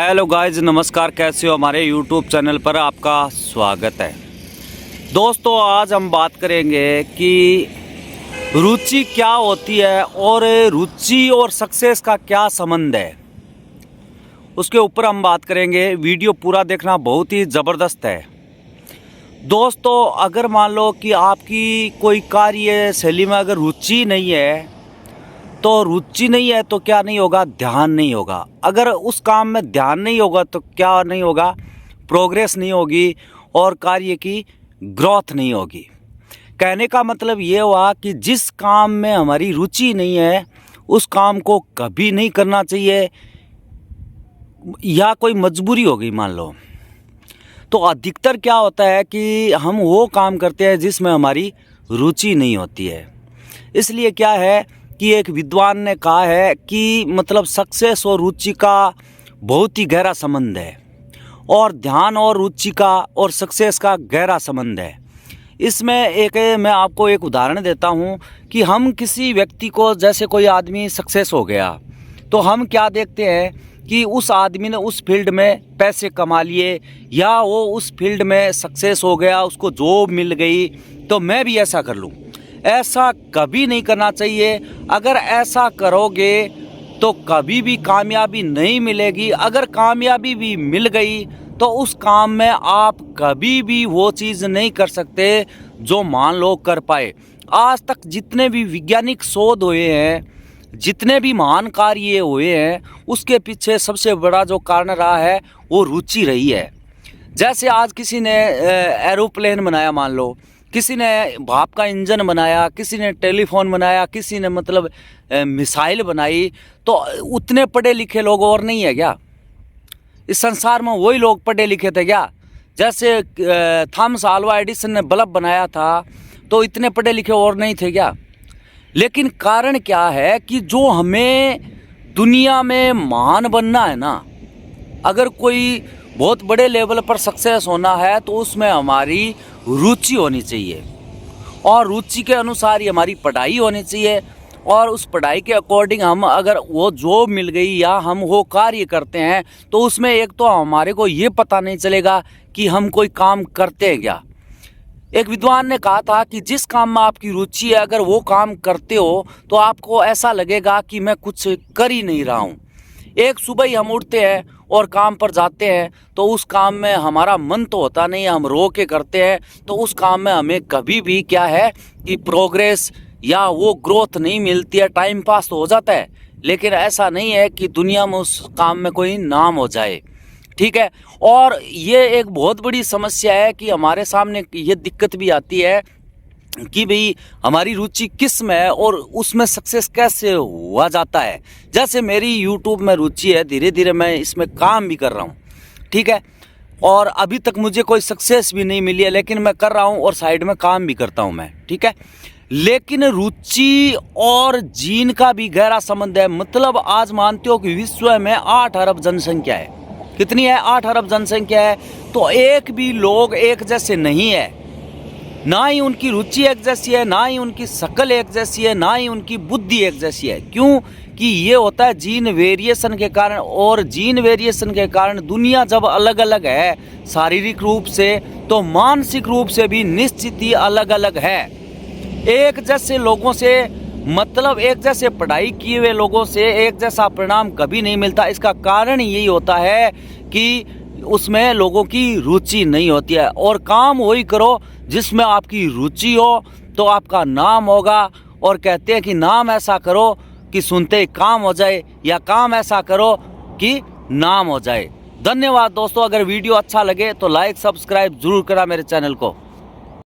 Hello guys, नमस्कार। कैसे हो? हमारे यूट्यूब चैनल पर आपका स्वागत है। दोस्तों, आज हम बात करेंगे कि रुचि क्या होती है और रुचि और सक्सेस का क्या संबंध है, उसके ऊपर हम बात करेंगे। वीडियो पूरा देखना, बहुत ही ज़बरदस्त है। दोस्तों, अगर मान लो कि आपकी कोई कार्य शैली में अगर रुचि नहीं है, तो रुचि नहीं है तो क्या नहीं होगा? ध्यान नहीं होगा। अगर उस काम में ध्यान नहीं होगा तो क्या नहीं होगा? प्रोग्रेस नहीं होगी और कार्य की ग्रोथ नहीं होगी। कहने का मतलब ये हुआ कि जिस काम में हमारी रुचि नहीं है उस काम को कभी नहीं करना चाहिए, या कोई मजबूरी हो गई मान लो, तो अधिकतर क्या होता है कि हम वो काम करते हैं जिसमें हमारी रुचि नहीं होती है। इसलिए क्या है कि एक विद्वान ने कहा है कि मतलब सक्सेस और रुचि का बहुत ही गहरा संबंध है, और ध्यान और रुचि का और सक्सेस का गहरा संबंध है। इसमें मैं आपको एक उदाहरण देता हूँ कि हम किसी व्यक्ति को, जैसे कोई आदमी सक्सेस हो गया, तो हम क्या देखते हैं कि उस आदमी ने उस फील्ड में पैसे कमा लिए, या वो उस फील्ड में सक्सेस हो गया, उसको जॉब मिल गई, तो मैं भी ऐसा कर लूँ। ऐसा कभी नहीं करना चाहिए। अगर ऐसा करोगे तो कभी भी कामयाबी नहीं मिलेगी। अगर कामयाबी भी मिल गई तो उस काम में आप कभी भी वो चीज़ नहीं कर सकते जो मान लो कर पाए। आज तक जितने भी वैज्ञानिक शोध हुए हैं, जितने भी महान कार्य हुए हैं, उसके पीछे सबसे बड़ा जो कारण रहा है वो रुचि रही है। जैसे आज किसी ने एरोप्लेन बनाया, मान लो, किसी ने भाप का इंजन बनाया, किसी ने टेलीफोन बनाया, किसी ने मतलब मिसाइल बनाई, तो उतने पढ़े लिखे लोग और नहीं है क्या? इस संसार में वही लोग पढ़े लिखे थे क्या? जैसे थॉमस अल्वा एडिसन ने बल्ब बनाया था, तो इतने पढ़े लिखे और नहीं थे क्या? लेकिन कारण क्या है कि जो हमें दुनिया में महान बनना है ना, अगर कोई बहुत बड़े लेवल पर सक्सेस होना है तो उसमें हमारी रुचि होनी चाहिए, और रुचि के अनुसार ही हमारी पढ़ाई होनी चाहिए, और उस पढ़ाई के अकॉर्डिंग हम अगर वो जॉब मिल गई या हम वो कार्य करते हैं तो उसमें एक तो हमारे को ये पता नहीं चलेगा कि हम कोई काम करते हैं क्या। एक विद्वान ने कहा था कि जिस काम में आपकी रुचि है, अगर वो काम करते हो तो आपको ऐसा लगेगा कि मैं कुछ कर ही नहीं रहा हूँ। एक सुबह ही हम उठते हैं और काम पर जाते हैं तो उस काम में हमारा मन तो होता नहीं है, हम रो के करते हैं, तो उस काम में हमें कभी भी क्या है कि प्रोग्रेस या वो ग्रोथ नहीं मिलती है। टाइम पास तो हो जाता है, लेकिन ऐसा नहीं है कि दुनिया में उस काम में कोई नाम हो जाए। ठीक है। और ये एक बहुत बड़ी समस्या है कि हमारे सामने ये दिक्कत भी आती है कि भाई हमारी रुचि किस में है और उसमें सक्सेस कैसे हुआ जाता है। जैसे मेरी यूट्यूब में रुचि है, धीरे धीरे मैं इसमें काम भी कर रहा हूँ, ठीक है, और अभी तक मुझे कोई सक्सेस भी नहीं मिली है, लेकिन मैं कर रहा हूँ और साइड में काम भी करता हूँ मैं, ठीक है। लेकिन रुचि और जीन का भी गहरा संबंध है। मतलब आज मानते हो कि विश्व में 8 अरब जनसंख्या है। कितनी है? 8 अरब जनसंख्या है। तो एक भी लोग एक जैसे नहीं है, ना ही उनकी रुचि एक जैसी है, ना ही उनकी शक्ल एक जैसी है, ना ही उनकी बुद्धि एक जैसी है। क्यों? कि ये होता है जीन वेरिएशन के कारण, और जीन वेरिएशन के कारण दुनिया जब अलग अलग है शारीरिक रूप से, तो मानसिक रूप से भी निश्चित ही अलग अलग है। एक जैसे लोगों से, मतलब एक जैसे पढ़ाई किए हुए लोगों से एक जैसा परिणाम कभी नहीं मिलता। इसका कारण यही होता है कि उसमें लोगों की रुचि नहीं होती है। और काम वही करो जिसमें आपकी रुचि हो, तो आपका नाम होगा। और कहते हैं कि नाम ऐसा करो कि सुनते ही काम हो जाए, या काम ऐसा करो कि नाम हो जाए। धन्यवाद दोस्तों। अगर वीडियो अच्छा लगे तो लाइक सब्सक्राइब जरूर करा मेरे चैनल को।